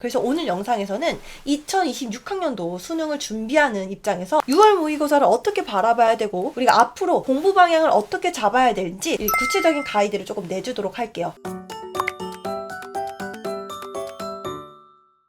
그래서 오늘 영상에서는 2026학년도 수능을 준비하는 입장에서 6월 모의고사를 어떻게 바라봐야 되고 우리가 앞으로 공부 방향을 어떻게 잡아야 될지 구체적인 가이드를 조금 내주도록 할게요.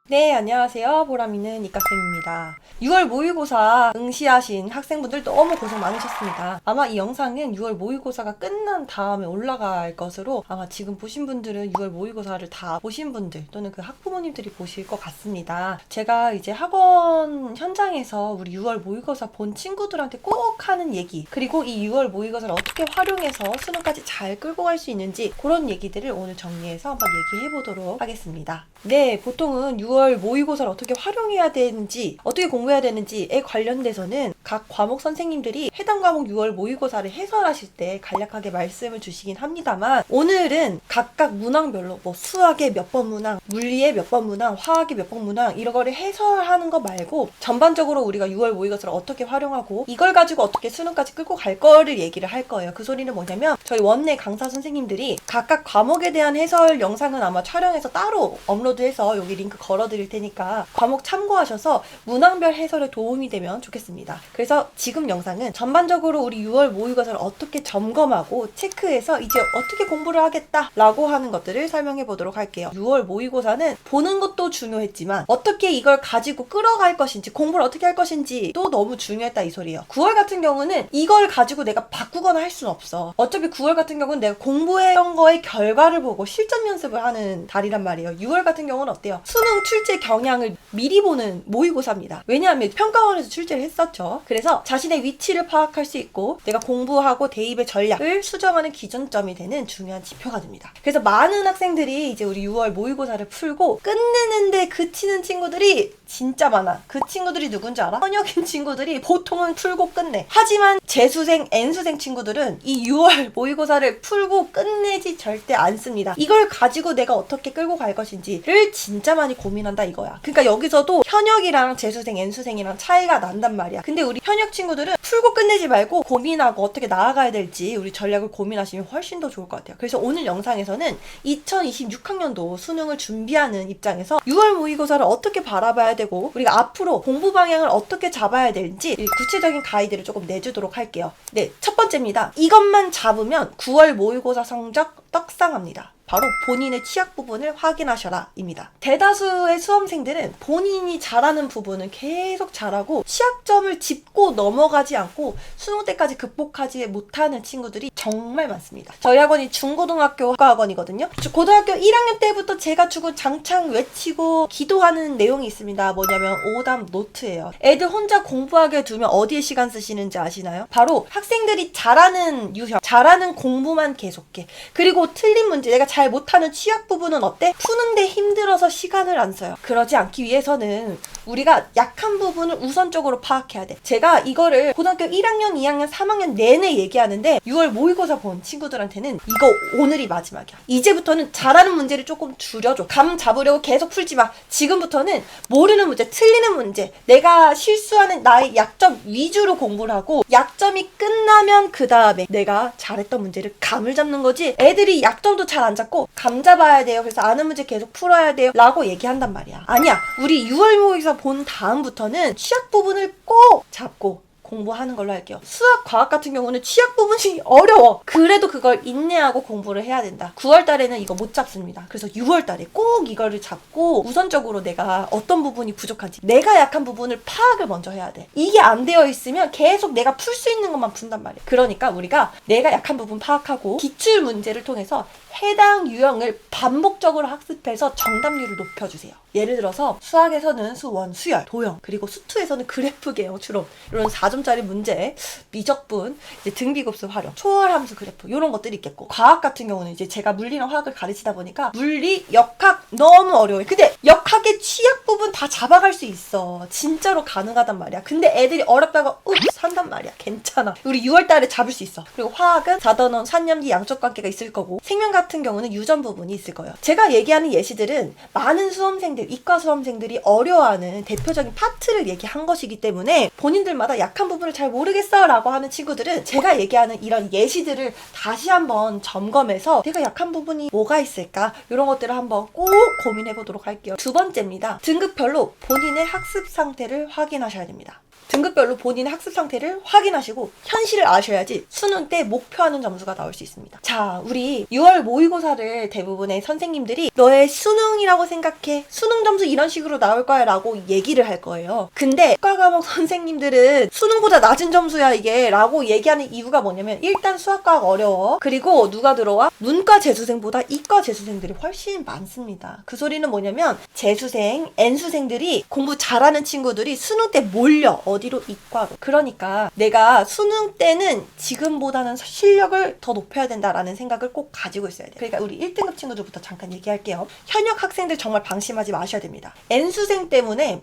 네, 안녕하세요. 보람있는 이과쌤입니다. 6월 모의고사 응시하신 학생분들 너무 고생 많으셨습니다. 아마 이 영상은 6월 모의고사가 끝난 다음에 올라갈 것으로 아마 지금 보신 분들은 6월 모의고사를 다 보신 분들 또는 그 학부모님들이 보실 것 같습니다. 제가 이제 학원 현장에서 우리 6월 모의고사 본 친구들한테 꼭 하는 얘기, 그리고 이 6월 모의고사를 어떻게 활용해서 수능까지 잘 끌고 갈 수 있는지 그런 얘기들을 오늘 정리해서 한번 얘기해 보도록 하겠습니다. 네, 보통은 6월 모의고사를 어떻게 활용해야 되는지, 어떻게 공부해야 되는지에 관련돼서는 각 과목 선생님들이 해당 과목 6월 모의고사를 해설하실 때 간략하게 말씀을 주시긴 합니다만, 오늘은 각각 문항별로 뭐 수학의 몇 번 문항, 물리의 몇 번 문항, 화학의 몇 번 문항 이런 거를 해설하는 거 말고 전반적으로 우리가 6월 모의고사를 어떻게 활용하고 이걸 가지고 어떻게 수능까지 끌고 갈 거를 얘기를 할 거예요. 그 소리는 뭐냐면 저희 원내 강사 선생님들이 각각 과목에 대한 해설 영상은 아마 촬영해서 따로 업로드해서 여기 링크 걸어드릴 테니까 과목 참고하셔서 문항별 해설에 도움이 되면 좋겠습니다. 그래서 지금 영상은 전반적으로 우리 6월 모의고사를 어떻게 점검하고 체크해서 이제 어떻게 공부를 하겠다라고 하는 것들을 설명해 보도록 할게요. 6월 모의고사는 보는 것도 중요했지만 어떻게 이걸 가지고 끌어갈 것인지, 공부를 어떻게 할 것인지 또 너무 중요했다 이 소리예요. 9월 같은 경우는 이걸 가지고 내가 바꾸거나 할 수는 없어. 어차피 9월 같은 경우는 내가 공부했던 거의 결과를 보고 실전 연습을 하는 달이란 말이에요. 6월 같은 경우는 어때요? 수능 출제 경향을 미리 보는 모의고사입니다. 왜냐하면 평가원에서 출제를 했었죠. 그래서 자신의 위치를 파악할 수 있고 내가 공부하고 대입의 전략을 수정하는 기준점이 되는 중요한 지표가 됩니다. 그래서 많은 학생들이 이제 우리 6월 모의고사를 풀고 끝내는데 그치는 친구들이 진짜 많아. 그 친구들이 누군지 알아? 현역인 친구들이 보통은 풀고 끝내. 하지만 재수생, N수생 친구들은 이 6월 모의고사를 풀고 끝내지 절대 않습니다. 이걸 가지고 내가 어떻게 끌고 갈 것인지를 진짜 많이 고민한다 이거야. 그러니까 여기서도 현역이랑 재수생, N수생이랑 차이가 난단 말이야. 근데 우리 현역 친구들은 풀고 끝내지 말고 고민하고 어떻게 나아가야 될지 우리 전략을 고민하시면 훨씬 더 좋을 것 같아요. 그래서 오늘 영상에서는 2026학년도 수능을 준비하는 입장에서 6월 모의고사를 어떻게 바라봐야 되고 우리가 앞으로 공부 방향을 어떻게 잡아야 될지 구체적인 가이드를 조금 내주도록 할게요. 네, 첫 번째입니다. 이것만 잡으면 9월 모의고사 성적 떡상합니다. 바로 본인의 취약 부분을 확인하셔라 입니다. 대다수의 수험생들은 본인이 잘하는 부분은 계속 잘하고 취약점을 짚고 넘어가지 않고 수능 때까지 극복하지 못하는 친구들이 정말 많습니다. 저희 학원이 중고등학교 학원이거든요. 고등학교 1학년 때부터 제가 주구장창 외치고 기도하는 내용이 있습니다. 뭐냐면 오답 노트예요. 애들 혼자 공부하게 두면 어디에 시간 쓰시는지 아시나요? 바로 학생들이 잘하는 유형, 잘하는 공부만 계속해. 그리고 틀린 문제, 내가 잘 못하는 취약 부분은 어때? 푸는데 힘들어서 시간을 안 써요. 그러지 않기 위해서는 우리가 약한 부분을 우선적으로 파악해야 돼. 제가 이거를 고등학교 1학년, 2학년, 3학년 내내 얘기하는데 6월 모의고사 본 친구들한테는 이거 오늘이 마지막이야. 이제부터는 잘하는 문제를 조금 줄여줘. 감 잡으려고 계속 풀지 마. 지금부터는 모르는 문제, 틀리는 문제, 내가 실수하는 나의 약점 위주로 공부를 하고 약점이 끝나면 그 다음에 내가 잘했던 문제를 감을 잡는 거지. 애들이 약점도 잘 안 잡고 감 잡아야 돼요. 그래서 아는 문제 계속 풀어야 돼요. 라고 얘기한단 말이야. 아니야. 우리 6월 모의고사 본 다음부터는 취약 부분을 꼭 잡고 공부하는 걸로 할게요. 수학, 과학 같은 경우는 취약 부분이 어려워. 그래도 그걸 인내하고 공부를 해야 된다. 9월 달에는 이거 못 잡습니다. 그래서 6월 달에 꼭 이거를 잡고 우선적으로 내가 어떤 부분이 부족한지, 내가 약한 부분을 파악을 먼저 해야 돼. 이게 안 되어 있으면 계속 내가 풀 수 있는 것만 푼단 말이야. 그러니까 우리가 내가 약한 부분 파악하고 기출 문제를 통해서 해당 유형을 반복적으로 학습해서 정답률을 높여주세요. 예를 들어서 수학에서는 수원, 수열, 도형, 그리고 수투에서는 그래프 개형, 추론 이런 4점짜리 문제, 미적분, 이제 등비급수 활용, 초월함수 그래프 이런 것들이 있겠고, 과학 같은 경우는 이제 제가 물리랑 화학을 가르치다 보니까 물리, 역학 너무 어려워요. 근데 역학의 취약 부분 부분 다 잡아갈 수 있어. 진짜로 가능하단 말이야. 근데 애들이 어렵다가 산단 말이야. 괜찮아. 우리 6월달에 잡을 수 있어. 그리고 화학은 사단원, 산염기 양적 관계가 있을 거고, 생명 같은 경우는 유전 부분이 있을 거예요. 제가 얘기하는 예시들은 많은 수험생들, 이과 수험생들이 어려워하는 대표적인 파트를 얘기한 것이기 때문에 본인들마다 약한 부분을 잘 모르겠어 라고 하는 친구들은 제가 얘기하는 이런 예시들을 다시 한번 점검해서 내가 약한 부분이 뭐가 있을까? 이런 것들을 한번 꼭 고민해 보도록 할게요. 두 번째입니다. 등급별로 본인의 학습 상태를 확인하셔야 됩니다. 등급별로 본인의 학습 상태를 확인하시고 현실을 아셔야지 수능 때 목표하는 점수가 나올 수 있습니다. 자, 우리 6월 모의고사를 대부분의 선생님들이 너의 수능이라고 생각해. 수능 점수 이런 식으로 나올 거야 라고 얘기를 할 거예요. 근데 수학 과목 선생님들은 수능보다 낮은 점수야 이게 라고 얘기하는 이유가 뭐냐면 일단 수학과학 어려워. 그리고 누가 들어와? 문과 재수생보다 이과 재수생들이 훨씬 많습니다. 그 소리는 뭐냐면 재수생, N수생들이 공부 잘하는 친구들이 수능 때 몰려. 어디로? 이과로. 그러니까 내가 수능 때는 지금보다는 실력을 더 높여야 된다라는 생각을 꼭 가지고 있어야 돼요. 그러니까 우리 1등급 친구들부터 잠깐 얘기할게요. 현역 학생들 정말 방심하지 마셔야 됩니다. N수생 때문에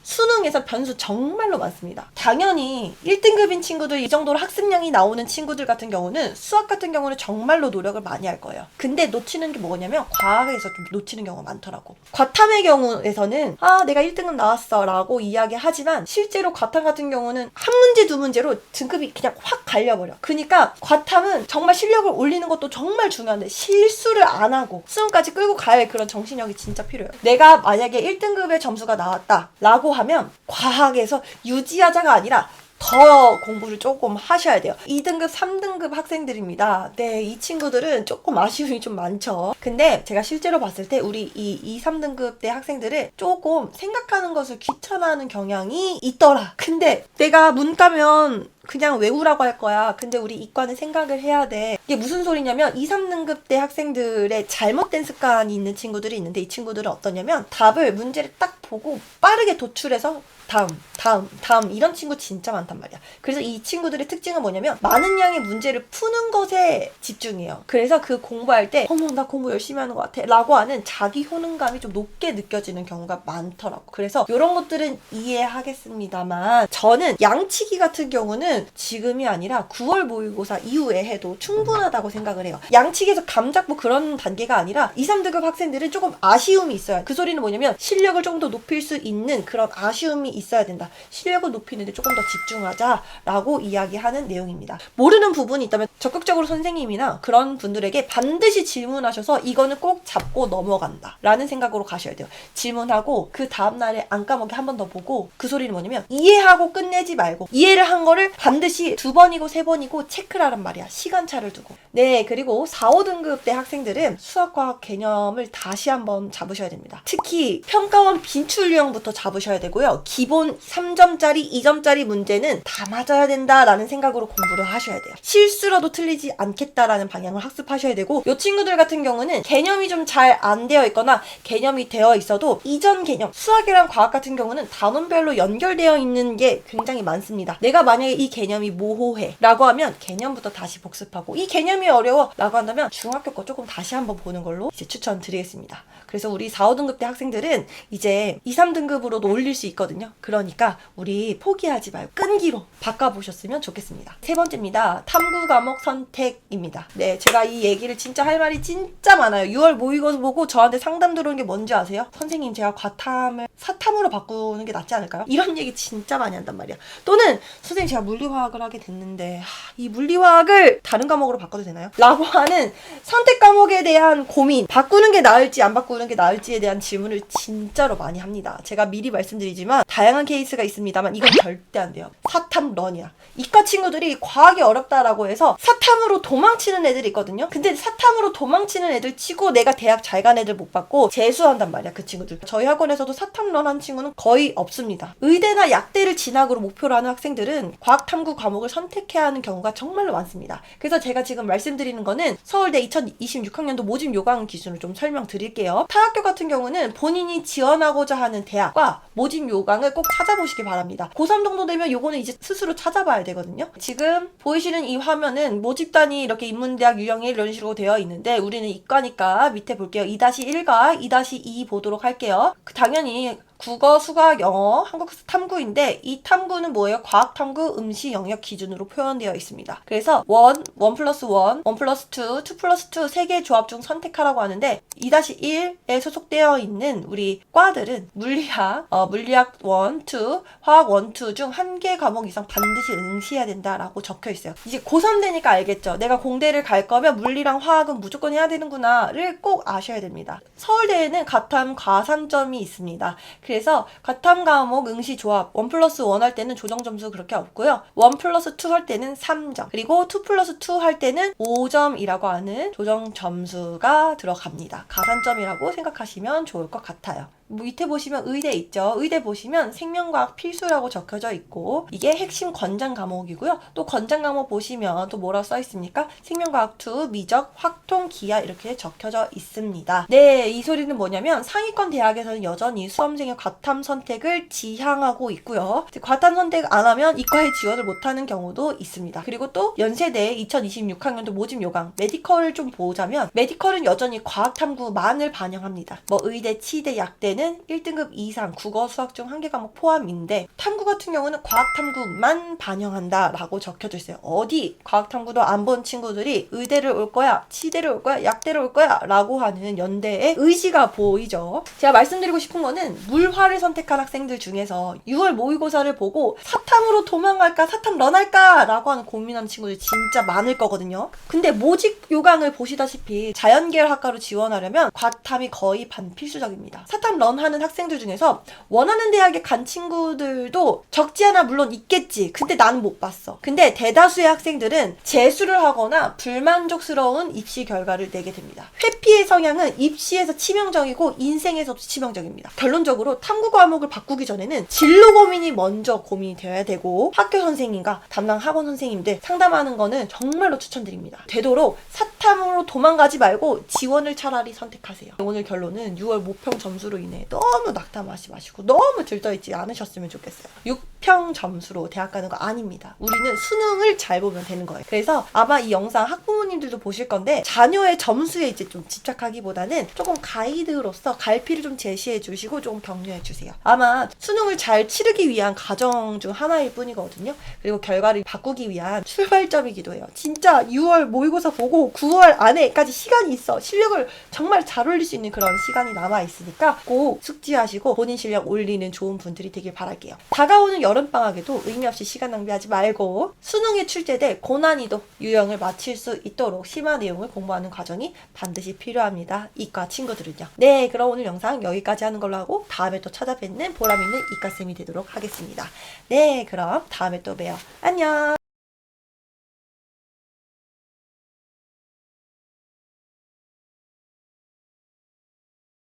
수능에서 변수 정말로 많습니다. 당연히 1등급인 친구들, 이 정도로 학습량이 나오는 친구들 같은 경우는 수학 같은 경우는 정말로 노력을 많이 할 거예요. 근데 놓치는 게 뭐냐면 과학에서 좀 놓치는 경우가 많더라고. 과탐의 경우에서는 내가 1등급 나왔어 라고 이야기하지만 실제로 과탐 같은 경우는 한 문제 두 문제로 등급이 그냥 확 갈려버려. 그러니까 과탐은 정말 실력을 올리는 것도 정말 중요한데 실수를 안 하고 수능까지 끌고 가야 할 그런 정신력이 진짜 필요해요. 내가 만약에 1등급의 점수가 나왔다 라고 하면 과학에서 유지하자가 아니라 더 공부를 조금 하셔야 돼요. 2등급, 3등급 학생들입니다. 네, 이 친구들은 조금 아쉬움이 좀 많죠. 근데 제가 실제로 봤을 때 우리 이 2, 3등급 대 학생들은 조금 생각하는 것을 귀찮아하는 경향이 있더라. 근데 내가 문과면 그냥 외우라고 할 거야. 근데 우리 이과는 생각을 해야 돼. 이게 무슨 소리냐면 2, 3등급 대 학생들의 잘못된 습관이 있는 친구들이 있는데 이 친구들은 어떠냐면 답을 문제를 딱 보고 빠르게 도출해서 다음 이런 친구 진짜 많단 말이야. 그래서 이 친구들의 특징은 뭐냐면 많은 양의 문제를 푸는 것에 집중해요. 그래서 그 공부할 때 나 공부 열심히 하는 것 같아 라고 하는 자기 효능감이 좀 높게 느껴지는 경우가 많더라고. 그래서 이런 것들은 이해하겠습니다만 저는 양치기 같은 경우는 지금이 아니라 9월 모의고사 이후에 해도 충분하다고 생각을 해요. 양치기에서 감 잡고 그런 단계가 아니라 2, 3등급 학생들은 조금 아쉬움이 있어요. 그 소리는 뭐냐면 실력을 조금 더 높일 수 있는 그런 아쉬움이 있어야 된다. 실력을 높이는데 조금 더 집중하자라고 이야기하는 내용입니다. 모르는 부분이 있다면 적극적으로 선생님이나 그런 분들에게 반드시 질문하셔서 이거는 꼭 잡고 넘어간다 라는 생각으로 가셔야 돼요. 질문하고 그 다음날에 안 까먹게 한 번 더 보고 그 소리는 뭐냐면 이해하고 끝내지 말고 이해를 한 거를 반드시 2번이고 3번이고 체크를 하란 말이야. 시간차를 두고. 네, 그리고 4, 5등급 대 학생들은 수학과학 개념을 다시 한번 잡으셔야 됩니다. 특히 평가원 빈출 유형부터 잡으셔야 되고요. 기본 3점짜리, 2점짜리 문제는 다 맞아야 된다라는 생각으로 공부를 하셔야 돼요. 실수라도 틀리지 않겠다라는 방향을 학습하셔야 되고 이 친구들 같은 경우는 개념이 좀 잘 안 되어 있거나 개념이 되어 있어도 이전 개념, 수학이랑 과학 같은 경우는 단원별로 연결되어 있는 게 굉장히 많습니다. 내가 만약에 이 개념이 모호해 라고 하면 개념부터 다시 복습하고 이 개념이 어려워 라고 한다면 중학교 거 조금 다시 한번 보는 걸로 이제 추천드리겠습니다. 그래서 우리 4, 5등급 때 학생들은 이제 2, 3등급으로도 올릴 수 있거든요. 그러니까 우리 포기하지 말고 끈기로 바꿔보셨으면 좋겠습니다. 세 번째입니다. 탐구 과목 선택입니다. 네, 제가 이 얘기를 진짜 할 말이 진짜 많아요. 6월 모의고사 보고 저한테 상담 들어온 게 뭔지 아세요? 선생님, 제가 과탐을 사탐으로 바꾸는 게 낫지 않을까요? 이런 얘기 진짜 많이 한단 말이야. 또는 선생님, 제가 물리화학을 하게 됐는데 이 물리화학을 다른 과목으로 바꿔도 되나요? 라고 하는 선택 과목에 대한 고민, 바꾸는 게 나을지 안 바꾸는 게 나을지에 대한 질문을 진짜로 많이 합니다. 제가 미리 말씀드리지만 다양한 케이스가 있습니다만 이건 절대 안 돼요. 사탐런이야. 이과 친구들이 과학이 어렵다라고 해서 사탐으로 도망치는 애들이 있거든요. 근데 사탐으로 도망치는 애들 치고 내가 대학 잘 간 애들 못 받고 재수한단 말이야, 그 친구들. 저희 학원에서도 사탐런 한 친구는 거의 없습니다. 의대나 약대를 진학으로 목표로 하는 학생들은 과학 탐구 과목을 선택해야 하는 경우가 정말로 많습니다. 그래서 제가 지금 말씀드리는 거는 서울대 2026학년도 모집 요강 기준을 좀 설명드릴게요. 타 학교 같은 경우는 본인이 지원하고자 하는 대학과 모집 요강을 꼭 찾아보시기 바랍니다. 고3 정도 되면 요거는 이제 스스로 찾아봐야 되거든요. 지금 보이시는 이 화면은 모집단이 이렇게 인문대학 유형이 이런 식으로 되어 있는데 우리는 이과니까 밑에 볼게요. 2-1과 2-2 보도록 할게요. 당연히 국어, 수학, 영어, 한국사 탐구인데 이 탐구는 뭐예요? 과학탐구 음시 영역 기준으로 표현되어 있습니다. 그래서 1 플러스 1, 1 플러스 2, 2 플러스 2 세 개의 조합 중 선택하라고 하는데 2-1에 소속되어 있는 우리 과들은 물리학 1, 2, 화학 1, 2 중 한 개 과목 이상 반드시 응시해야 된다라고 적혀 있어요. 이제 고3 되니까 알겠죠? 내가 공대를 갈 거면 물리랑 화학은 무조건 해야 되는구나를 꼭 아셔야 됩니다. 서울대에는 과탐 과산점이 있습니다. 그래서 과탐 과목 응시 조합 1 플러스 1 할 때는 조정 점수 그렇게 없고요. 1 플러스 2 할 때는 3점, 그리고 2 플러스 2 할 때는 5점이라고 하는 조정 점수가 들어갑니다. 가산점이라고 생각하시면 좋을 것 같아요. 밑에 보시면 의대 있죠. 의대 보시면 생명과학 필수라고 적혀져 있고 이게 핵심 권장 과목이고요. 또 권장 과목 보시면 또 뭐라고 써 있습니까? 생명과학 2, 미적, 확통, 기하 이렇게 적혀져 있습니다. 네, 이 소리는 뭐냐면 상위권 대학에서는 여전히 수험생의 과탐 선택을 지향하고 있고요. 과탐 선택 안 하면 이과에 지원을 못하는 경우도 있습니다. 그리고 또 연세대 2026학년도 모집 요강 메디컬을 좀 보자면 메디컬은 여전히 과학탐구만을 반영합니다. 뭐 의대, 치대, 약대 는 1등급 이상 국어, 수학 중 한 개 과목 포함인데 탐구 같은 경우는 과학탐구만 반영한다 라고 적혀져 있어요. 어디 과학탐구도 안 본 친구들이 의대를 올 거야, 치대를 올 거야, 약대를 올 거야 라고 하는 연대의 의지가 보이죠. 제가 말씀드리고 싶은 거는 물화를 선택한 학생들 중에서 6월 모의고사를 보고 사탐으로 도망갈까 사탐 런할까 라고 하는 고민하는 친구들이 진짜 많을 거거든요. 근데 모집 요강을 보시다시피 자연계열 학과로 지원하려면 과탐이 거의 반필수적입니다. 사탐 런하는 학생들 중에서 원하는 대학에 간 친구들도 적지 않아 물론 있겠지. 근데 나는 못 봤어. 근데 대다수의 학생들은 재수를 하거나 불만족스러운 입시 결과를 내게 됩니다. 회피의 성향은 입시에서 치명적이고 인생에서도 치명적입니다. 결론적으로 탐구 과목을 바꾸기 전에는 진로 고민이 먼저 고민이 되어야 되고 학교 선생님과 담당 학원 선생님들 상담하는 거는 정말로 추천드립니다. 되도록 사탐으로 도망가지 말고 지원을 차라리 선택하세요. 오늘 결론은 6월 모평 점수로 인해 너무 낙담하지 마시고 너무 들떠있지 않으셨으면 좋겠어요. 6평 점수로 대학 가는 거 아닙니다. 우리는 수능을 잘 보면 되는 거예요. 그래서 아마 이 영상 학부모님들도 보실 건데 자녀의 점수에 이제 좀 집착하기보다는 조금 가이드로서 갈피를 좀 제시해 주시고 조금 격려해 주세요. 아마 수능을 잘 치르기 위한 과정 중 하나일 뿐이거든요. 그리고 결과를 바꾸기 위한 출발점이기도 해요. 진짜 6월 모의고사 보고 9월 안에까지 시간이 있어. 실력을 정말 잘 올릴 수 있는 그런 시간이 남아 있으니까 꼭 숙지하시고 본인 실력 올리는 좋은 분들이 되길 바랄게요. 다가오는 여름방학에도 의미 없이 시간 낭비하지 말고 수능에 출제될 고난이도 유형을 마칠 수 있도록 심화 내용을 공부하는 과정이 반드시 필요합니다. 이과 친구들은요. 네, 그럼 오늘 영상 여기까지 하는 걸로 하고 다음에 또 찾아뵙는 보람있는 이과쌤이 되도록 하겠습니다. 네, 그럼 다음에 또 봬요. 안녕.